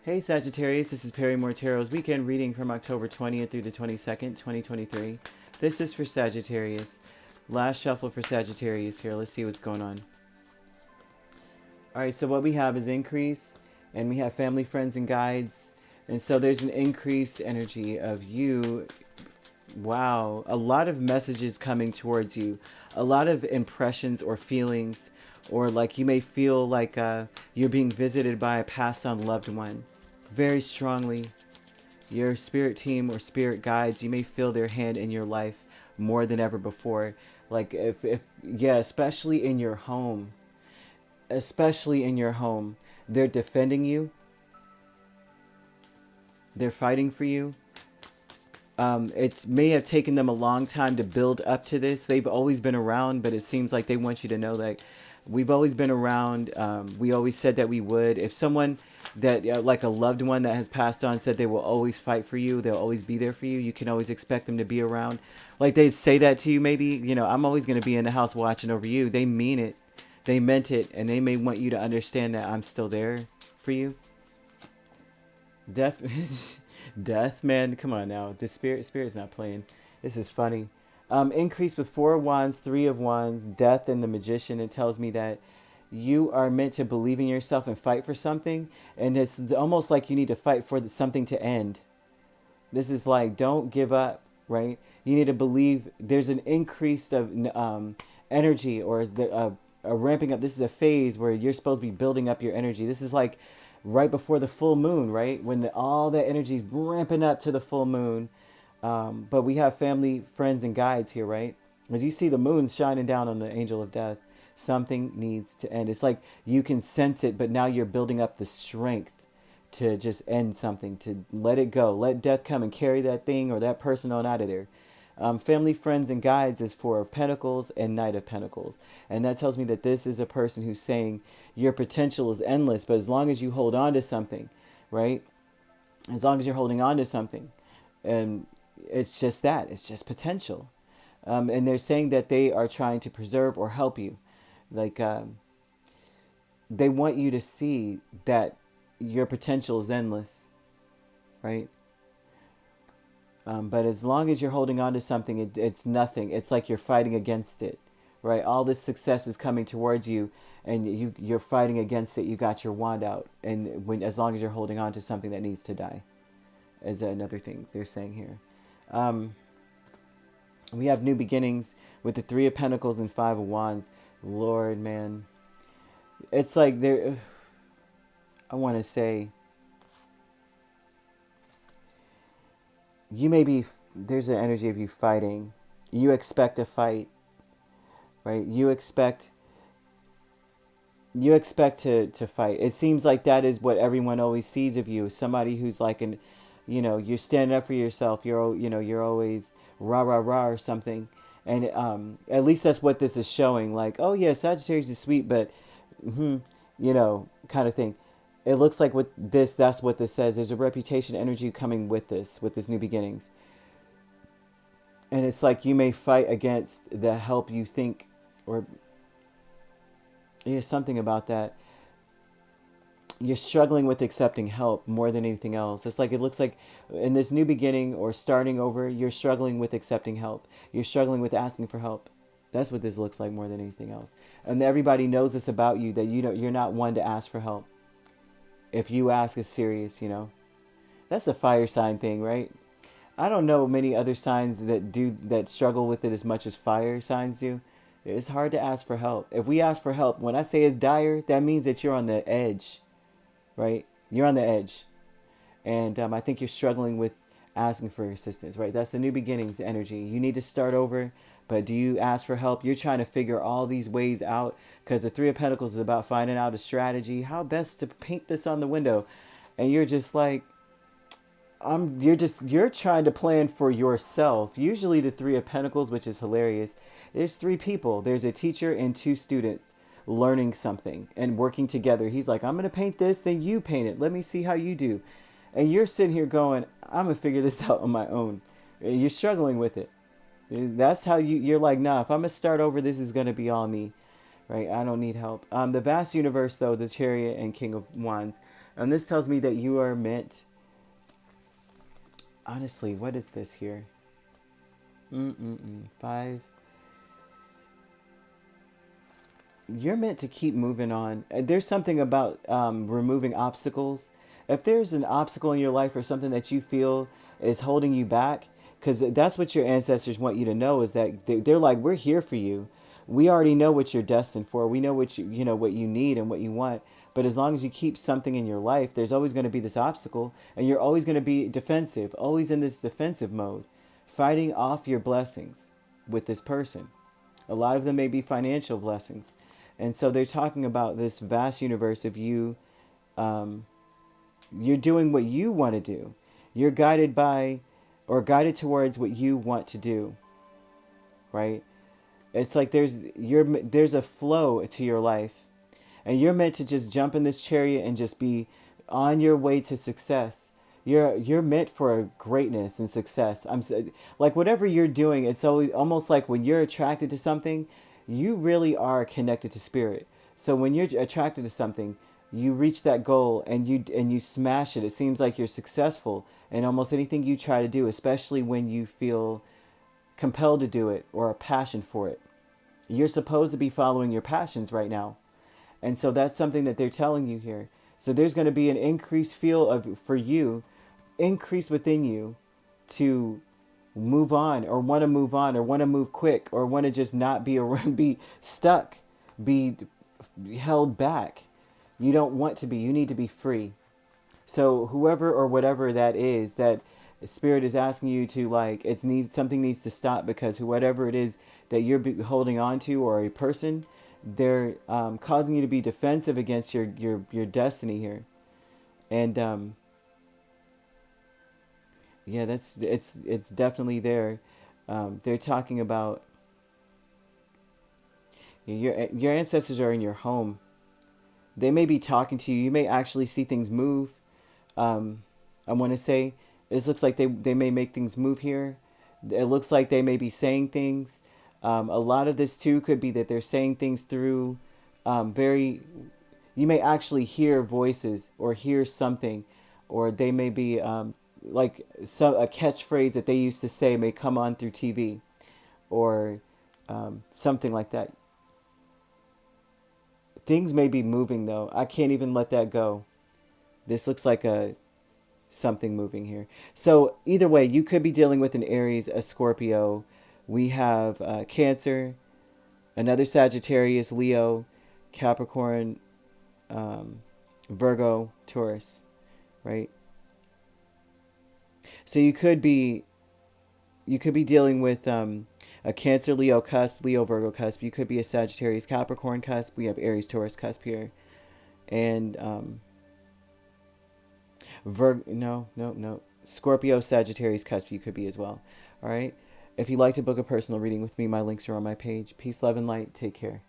Hey Sagittarius, this is Perrymore Tarot's weekend reading from October 20th through the 22nd, 2023. This is for Sagittarius. Last shuffle for Sagittarius here. Let's see what's going on. Alright, so what we have is increase, and we have family, friends, and guides. And so there's an increased energy of you. Wow, a lot of messages coming towards you, a lot of impressions or feelings, or like you may feel like you're being visited by a passed on loved one very strongly. Your spirit team or spirit guides, you may feel their hand in your life more than ever before. Like yeah, especially in your home, they're defending you, they're fighting for you. It may have taken them a long time to build up to this. They've always been around, but it seems like they want you to know that we've always been around. We always said that we would. If someone that, like a loved one that has passed on, said they will always fight for you, they'll always be there for you, you can always expect them to be around. Like they say that to you, maybe, I'm always going to be in the house watching over you. They mean it. They meant it, and they may want you to understand that I'm still there for you. Death. Death, man, come on now. The spirit's not playing. This is funny. Increase with 4 of Wands, 3 of Wands, Death, and the Magician. It tells me that you are meant to believe in yourself and fight for something, and it's almost like you need to fight for something to end. This is like, don't give up, right? You need to believe. There's an increase of energy, or a ramping up. This is a phase where you're supposed to be building up your energy. This is like right before the full moon, right? When all that energy is ramping up to the full moon. But we have family, friends, and guides here, right? As you see the moon shining down on the angel of death, something needs to end. It's like you can sense it, but now you're building up the strength to just end something, to let it go. Let death come and carry that thing or that person on out of there. Family, friends, and guides is 4 of Pentacles and Knight of Pentacles. And that tells me that this is a person who's saying your potential is endless, but as long as you hold on to something, right? As long as you're holding on to something, and it's just that, it's just potential. And they're saying that they are trying to preserve or help you. Like, they want you to see that your potential is endless, right? But as long as you're holding on to something, it's nothing. It's like you're fighting against it, right? All this success is coming towards you, and you're fighting against it. You got your wand out, and as long as you're holding on to something that needs to die, is another thing they're saying here. We have new beginnings with the 3 of Pentacles and 5 of Wands. Lord, man, it's like they're. I want to say. You may be, there's an energy of you fighting. You expect a fight, right? You expect to fight. It seems like that is what everyone always sees of you. Somebody who's like you're standing up for yourself. You're always rah, rah, rah or something. And at least that's what this is showing. Like, oh yeah, Sagittarius is sweet, but, kind of thing. It looks like with this, that's what this says. There's a reputation energy coming with this new beginnings. And it's like you may fight against the help you think, or something about that. You're struggling with accepting help more than anything else. It's like, it looks like in this new beginning or starting over, you're struggling with accepting help. You're struggling with asking for help. That's what this looks like more than anything else. And everybody knows this about you, that you're not one to ask for help. If you ask, it's serious, That's a fire sign thing, right? I don't know many other signs that struggle with it as much as fire signs do. It's hard to ask for help. If we ask for help, when I say it's dire, that means that you're on the edge, right? You're on the edge. And I think you're struggling with asking for assistance, right? That's the new beginnings energy. You need to start over, but do you ask for help? You're trying to figure all these ways out, because the 3 of Pentacles is about finding out a strategy, how best to paint this on the window. And you're just like, you're trying to plan for yourself. Usually the 3 of Pentacles, which is hilarious, there's 3 people. There's a teacher and 2 students learning something and working together. He's like, I'm going to paint this, then you paint it. Let me see how you do. And you're sitting here going, I'm going to figure this out on my own. And you're struggling with it. That's how you're like, nah, if I'm going to start over, this is going to be all me, right? I don't need help. The vast universe, though, the Chariot and King of Wands, And this tells me that you are meant, honestly, what is this here? Five. You're meant to keep moving on. There's something about removing obstacles. If there's an obstacle in your life or something that you feel is holding you back, because that's what your ancestors want you to know, is that they're like, we're here for you. We already know what you're destined for. We know what you know what you need and what you want. But as long as you keep something in your life, there's always going to be this obstacle, and you're always going to be defensive, always in this defensive mode, fighting off your blessings with this person. A lot of them may be financial blessings. And so they're talking about this vast universe of you. You're doing what you want to do. You're guided by or guided towards what you want to do. Right? It's like there's a flow to your life. And you're meant to just jump in this chariot and just be on your way to success. You're meant for greatness and success. Like whatever you're doing, it's always almost like when you're attracted to something, you really are connected to spirit. So when you're attracted to something, you reach that goal and you smash it. It seems like you're successful in almost anything you try to do, especially when you feel compelled to do it or a passion for it. You're supposed to be following your passions right now. And so that's something that they're telling you here. So there's going to be an increased feel of for you, increase within you to move on or want to move on or want to move quick or want to just not be around, be stuck, be held back. You don't want to be. You need to be free. So whoever or whatever that is, that spirit is asking you to, like, something needs to stop, because whatever it is that you're holding on to, or a person, they're causing you to be defensive against your destiny here. And yeah, it's definitely there. They're talking about your ancestors are in your home. They may be talking to you. You may actually see things move. I want to say it looks like they may make things move here. It looks like they may be saying things. A lot of this too could be that they're saying things through you may actually hear voices or hear something, or they may be like a catchphrase that they used to say may come on through TV, or something like that. Things may be moving though. I can't even let that go. This looks like something moving here. So either way, you could be dealing with an Aries, a Scorpio. We have Cancer, another Sagittarius, Leo, Capricorn, Virgo, Taurus, right? So you could be dealing with a Cancer, Leo cusp, Leo, Virgo cusp. You could be a Sagittarius, Capricorn cusp. We have Aries, Taurus cusp here. And no. Scorpio, Sagittarius cusp you could be as well. All right. If you'd like to book a personal reading with me, my links are on my page. Peace, love, and light. Take care.